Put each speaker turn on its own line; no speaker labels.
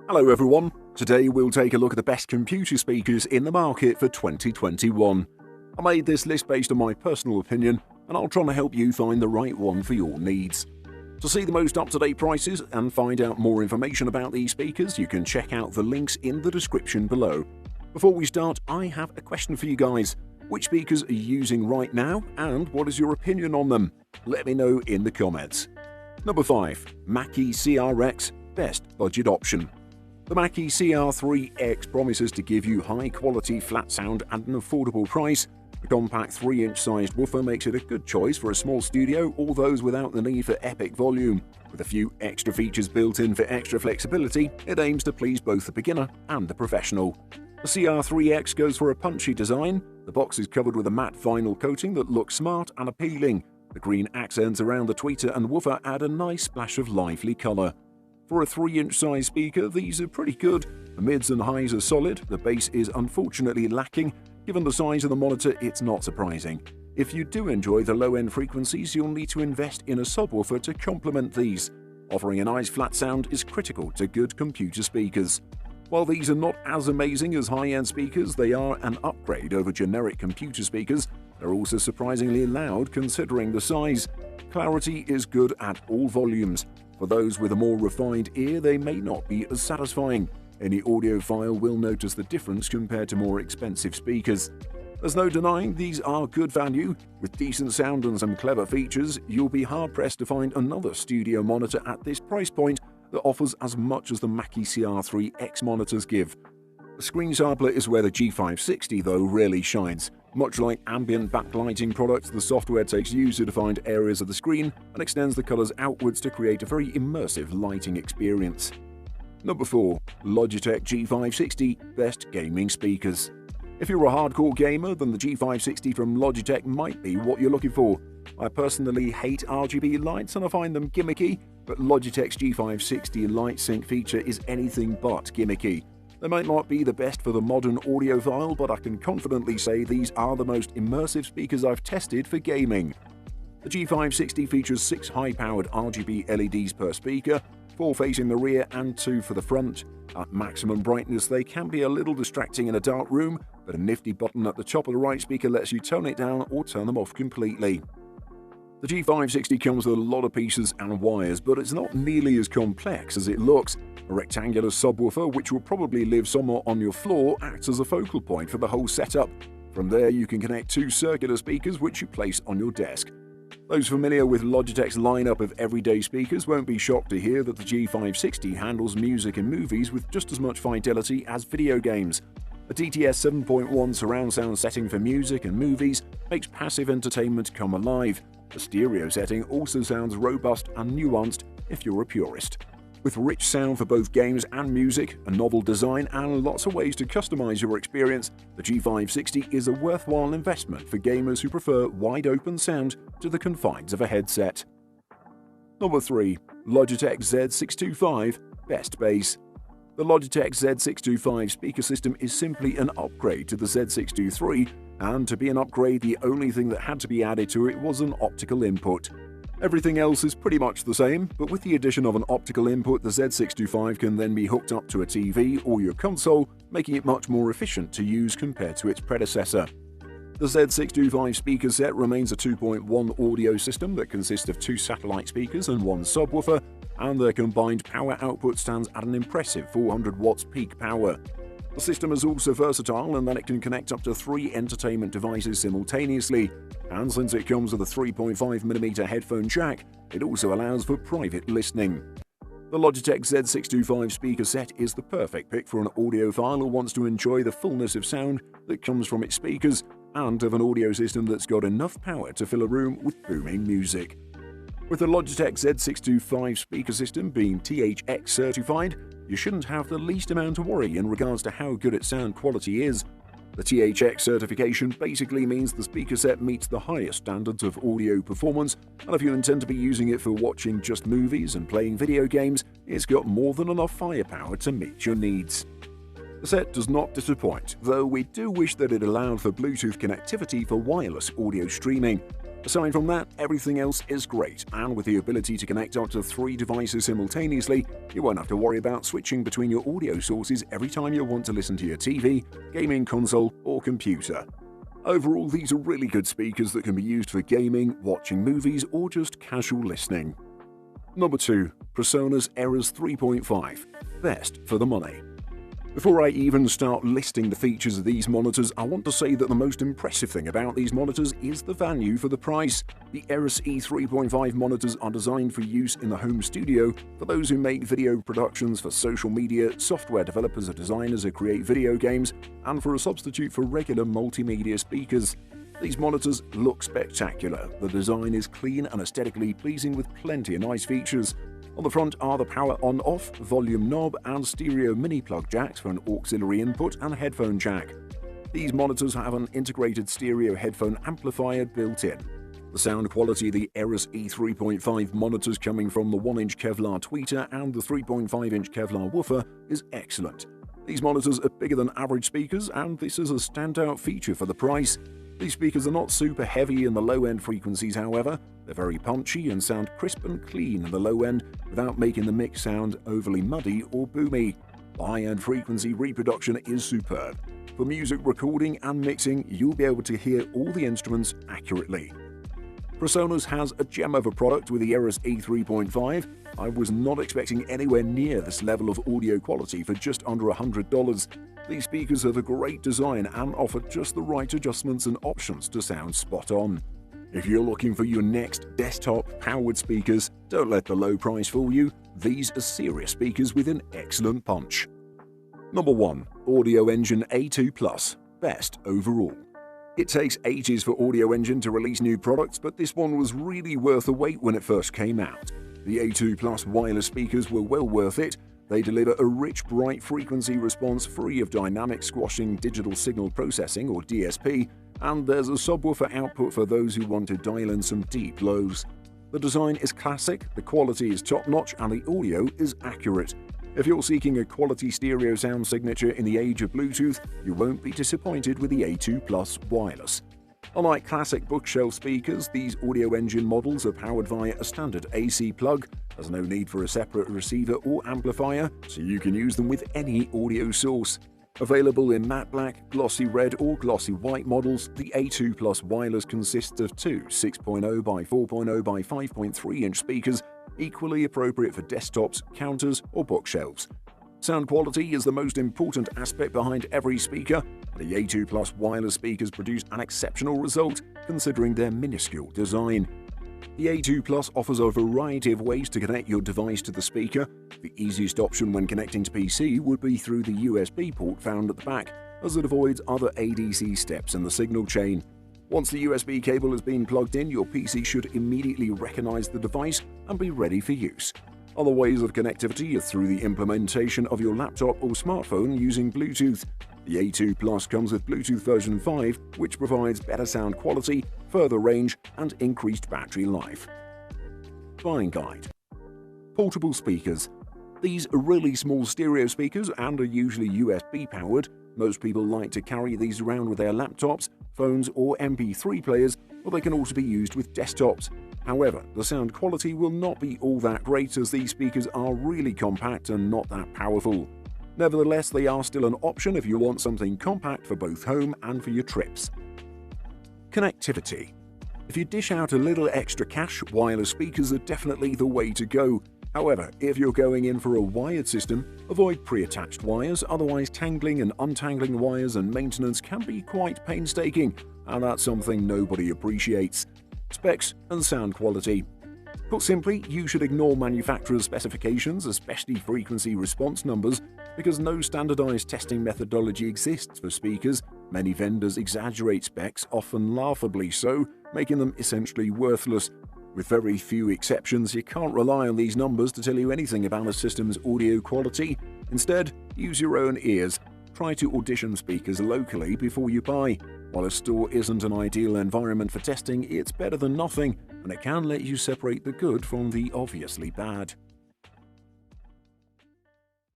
Hello everyone, today we'll take a look at the best computer speakers in the market for 2021. I made this list based on my personal opinion and I'll try to help you find the right one for your needs. To see the most up-to-date prices and find out more information about these speakers, you can check out the links in the description below. Before we start, I have a question for you guys. Which speakers are you using right now and what is your opinion on them? Let me know in the comments. Number 5. Mackie CRX Best Budget Option. The Mackie CR3X promises to give you high-quality flat sound at an affordable price. The compact 3-inch sized woofer makes it a good choice for a small studio or those without the need for epic volume. With a few extra features built in for extra flexibility, it aims to please both the beginner and the professional. The CR3X goes for a punchy design. The box is covered with a matte vinyl coating that looks smart and appealing. The green accents around the tweeter and woofer add a nice splash of lively colour. For a 3-inch size speaker, these are pretty good. The mids and highs are solid, the bass is unfortunately lacking. Given the size of the monitor, it's not surprising. If you do enjoy the low-end frequencies, you'll need to invest in a subwoofer to complement these. Offering a nice flat sound is critical to good computer speakers. While these are not as amazing as high-end speakers, they are an upgrade over generic computer speakers. They're also surprisingly loud considering the size. Clarity is good at all volumes. For those with a more refined ear, they may not be as satisfying. Any audiophile will notice the difference compared to more expensive speakers. There's no denying these are good value. With decent sound and some clever features, you'll be hard-pressed to find another studio monitor at this price point that offers as much as the Mackie CR3X monitors give. The screen sampler is where the G560 though really shines. Much like ambient backlighting products, the software takes user-defined areas of the screen and extends the colors outwards to create a very immersive lighting experience. Number 4. Logitech G560 Best Gaming Speakers. If you're a hardcore gamer, then the G560 from Logitech might be what you're looking for. I personally hate RGB lights and I find them gimmicky, but Logitech's G560 Light Sync feature is anything but gimmicky. They might not be the best for the modern audiophile, but I can confidently say these are the most immersive speakers I've tested for gaming. The G560 features 6 high-powered RGB LEDs per speaker, 4 facing the rear and 2 for the front. At maximum brightness, they can be a little distracting in a dark room, but a nifty button at the top of the right speaker lets you tone it down or turn them off completely. The G560 comes with a lot of pieces and wires, but it's not nearly as complex as it looks. A rectangular subwoofer, which will probably live somewhere on your floor, acts as a focal point for the whole setup. From there, you can connect 2 circular speakers which you place on your desk. Those familiar with Logitech's lineup of everyday speakers won't be shocked to hear that the G560 handles music and movies with just as much fidelity as video games. A DTS 7.1 surround sound setting for music and movies makes passive entertainment come alive. The stereo setting also sounds robust and nuanced if you're a purist. With rich sound for both games and music, a novel design and lots of ways to customize your experience, the G560 is a worthwhile investment for gamers who prefer wide-open sound to the confines of a headset. Number 3. Logitech Z625 Best Bass. The Logitech Z625 speaker system is simply an upgrade to the Z623, and to be an upgrade, the only thing that had to be added to it was an optical input. Everything else is pretty much the same, but with the addition of an optical input, the Z625 can then be hooked up to a TV or your console, making it much more efficient to use compared to its predecessor. The Z625 speaker set remains a 2.1 audio system that consists of 2 satellite speakers and 1 subwoofer, and their combined power output stands at an impressive 400 watts peak power. The system is also versatile in that it can connect up to 3 entertainment devices simultaneously, and since it comes with a 3.5mm headphone jack, it also allows for private listening. The Logitech Z625 speaker set is the perfect pick for an audiophile who wants to enjoy the fullness of sound that comes from its speakers and of an audio system that's got enough power to fill a room with booming music. With the Logitech Z625 speaker system being THX certified, you shouldn't have the least amount to worry in regards to how good its sound quality is. The THX certification basically means the speaker set meets the highest standards of audio performance, and if you intend to be using it for watching just movies and playing video games, it's got more than enough firepower to meet your needs. The set does not disappoint, though we do wish that it allowed for Bluetooth connectivity for wireless audio streaming. Aside from that, everything else is great, and with the ability to connect up to 3 devices simultaneously, you won't have to worry about switching between your audio sources every time you want to listen to your TV, gaming console, or computer. Overall, these are really good speakers that can be used for gaming, watching movies, or just casual listening. Number 2. PreSonus Eras 3.5. Best for the money. Before I even start listing the features of these monitors, I want to say that the most impressive thing about these monitors is the value for the price. The Eras E3.5 monitors are designed for use in the home studio for those who make video productions, for social media, software developers or designers who create video games, and for a substitute for regular multimedia speakers. These monitors look spectacular. The design is clean and aesthetically pleasing with plenty of nice features. On the front are the power on-off, volume knob, and stereo mini plug jacks for an auxiliary input and headphone jack. These monitors have an integrated stereo headphone amplifier built in. The sound quality of the Eras E3.5 monitors coming from the 1-inch Kevlar tweeter and the 3.5-inch Kevlar woofer is excellent. These monitors are bigger than average speakers, and this is a standout feature for the price. These speakers are not super heavy in the low-end frequencies, however. They're very punchy and sound crisp and clean in the low end without making the mix sound overly muddy or boomy. The high-end frequency reproduction is superb. For music recording and mixing, you'll be able to hear all the instruments accurately. PreSonus has a gem of a product with the Eras E3.5. I was not expecting anywhere near this level of audio quality for just under $100. These speakers have a great design and offer just the right adjustments and options to sound spot on. If you're looking for your next desktop-powered speakers, don't let the low price fool you. These are serious speakers with an excellent punch. Number 1. Audio Engine A2 Plus. Best overall. It takes ages for Audio Engine to release new products, but this one was really worth the wait when it first came out. The A2 Plus wireless speakers were well worth it. They deliver a rich, bright frequency response free of dynamic squashing digital signal processing or DSP, and there's a subwoofer output for those who want to dial in some deep lows. The design is classic, the quality is top-notch, and the audio is accurate. If you're seeking a quality stereo sound signature in the age of Bluetooth, you won't be disappointed with the A2 Plus wireless. Unlike classic bookshelf speakers, these Audio Engine models are powered via a standard AC plug. There's no need for a separate receiver or amplifier, so you can use them with any audio source. Available in matte black, glossy red, or glossy white models, the A2 Plus wireless consists of two 6.0 by 4.0 by 5.3-inch speakers, equally appropriate for desktops, counters, or bookshelves. Sound quality is the most important aspect behind every speaker. The A2 Plus wireless speakers produce an exceptional result, considering their minuscule design. The A2 Plus offers a variety of ways to connect your device to the speaker. The easiest option when connecting to PC would be through the USB port found at the back, as it avoids other ADC steps in the signal chain. Once the USB cable has been plugged in, your PC should immediately recognize the device and be ready for use. Other ways of connectivity are through the implementation of your laptop or smartphone using Bluetooth. The A2 Plus comes with Bluetooth version 5, which provides better sound quality, further range, and increased battery life. Buying guide. Portable speakers. These are really small stereo speakers and are usually USB powered. Most people like to carry these around with their laptops, phones, or MP3 players, or they can also be used with desktops. However, the sound quality will not be all that great, as these speakers are really compact and not that powerful. Nevertheless, they are still an option if you want something compact for both home and for your trips. Connectivity. If you dish out a little extra cash, wireless speakers are definitely the way to go. However, if you're going in for a wired system, avoid pre-attached wires, otherwise tangling and untangling wires and maintenance can be quite painstaking, and that's something nobody appreciates. Specs and sound quality. Put simply, you should ignore manufacturer's specifications, especially frequency response numbers, because no standardized testing methodology exists for speakers. Many vendors exaggerate specs, often laughably so, making them essentially worthless. With very few exceptions, you can't rely on these numbers to tell you anything about a system's audio quality. Instead, use your own ears. Try to audition speakers locally before you buy. While a store isn't an ideal environment for testing, it's better than nothing, and it can let you separate the good from the obviously bad.